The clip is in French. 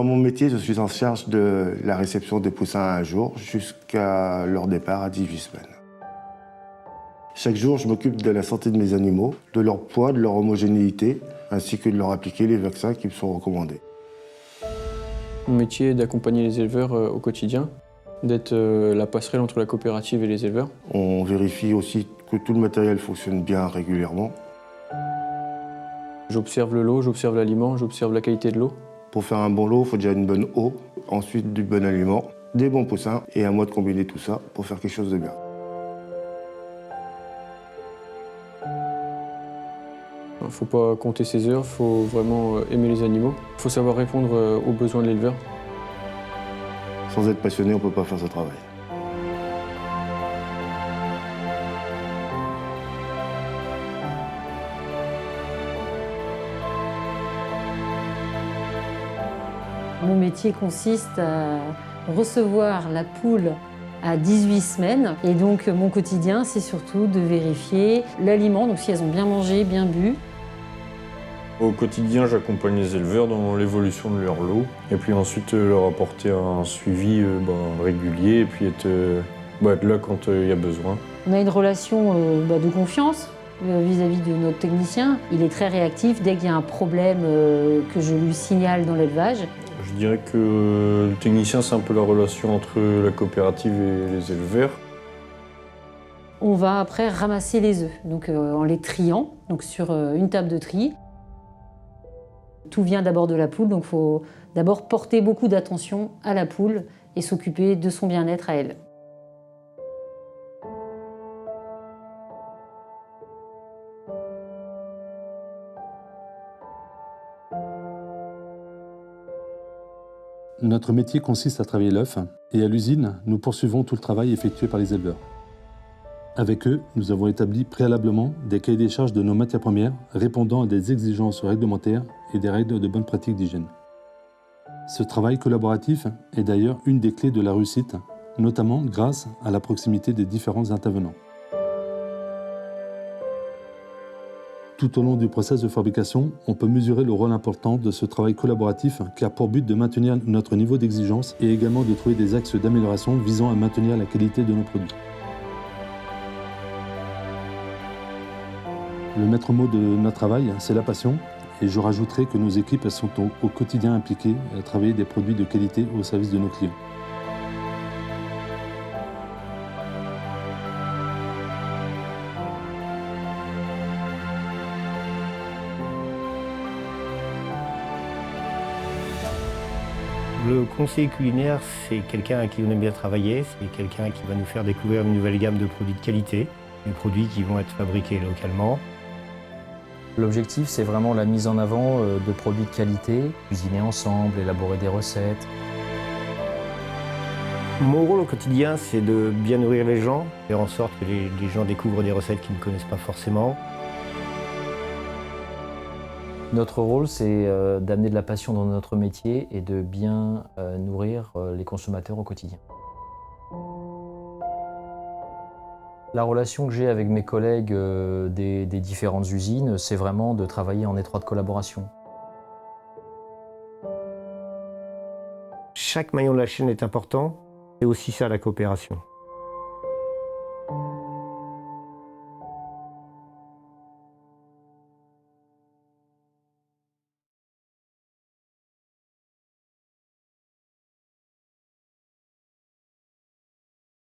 Dans mon métier, je suis en charge de la réception des poussins à un jour jusqu'à leur départ à 18 semaines. Chaque jour, je m'occupe de la santé de mes animaux, de leur poids, de leur homogénéité, ainsi que de leur appliquer les vaccins qui me sont recommandés. Mon métier est d'accompagner les éleveurs au quotidien, d'être la passerelle entre la coopérative et les éleveurs. On vérifie aussi que tout le matériel fonctionne bien régulièrement. J'observe le lot, j'observe l'aliment, j'observe la qualité de l'eau. Pour faire un bon lot, il faut déjà une bonne eau, ensuite du bon aliment, des bons poussins, et à moi de combiner tout ça pour faire quelque chose de bien. Il ne faut pas compter ses heures, il faut vraiment aimer les animaux. Il faut savoir répondre aux besoins de l'éleveur. Sans être passionné, on ne peut pas faire ce travail. Mon métier consiste à recevoir la poule à 18 semaines. Et donc mon quotidien, c'est surtout de vérifier l'aliment, donc si elles ont bien mangé, bien bu. Au quotidien, j'accompagne les éleveurs dans l'évolution de leur lot. Et puis ensuite, leur apporter un suivi régulier et puis être là quand il y a besoin. On a une relation de confiance vis-à-vis de notre technicien. Il est très réactif dès qu'il y a un problème que je lui signale dans l'élevage. Je dirais que le technicien, c'est un peu la relation entre la coopérative et les éleveurs. On va après ramasser les œufs, donc en les triant, donc sur une table de tri. Tout vient d'abord de la poule, donc il faut d'abord porter beaucoup d'attention à la poule et s'occuper de son bien-être à elle. Notre métier consiste à travailler l'œuf et à l'usine, nous poursuivons tout le travail effectué par les éleveurs. Avec eux, nous avons établi préalablement des cahiers des charges de nos matières premières répondant à des exigences réglementaires et des règles de bonne pratique d'hygiène. Ce travail collaboratif est d'ailleurs une des clés de la réussite, notamment grâce à la proximité des différents intervenants. Tout au long du processus de fabrication, on peut mesurer le rôle important de ce travail collaboratif qui a pour but de maintenir notre niveau d'exigence et également de trouver des axes d'amélioration visant à maintenir la qualité de nos produits. Le maître mot de notre travail, c'est la passion, et je rajouterai que nos équipes sont au quotidien impliquées à travailler des produits de qualité au service de nos clients. Le conseiller culinaire, c'est quelqu'un à qui on aime bien travailler, c'est quelqu'un qui va nous faire découvrir une nouvelle gamme de produits de qualité, des produits qui vont être fabriqués localement. L'objectif, c'est vraiment la mise en avant de produits de qualité, cuisiner ensemble, élaborer des recettes. Mon rôle au quotidien, c'est de bien nourrir les gens, faire en sorte que les gens découvrent des recettes qu'ils ne connaissent pas forcément. Notre rôle, c'est d'amener de la passion dans notre métier et de bien nourrir les consommateurs au quotidien. La relation que j'ai avec mes collègues des différentes usines, c'est vraiment de travailler en étroite collaboration. Chaque maillon de la chaîne est important, et aussi ça la coopération.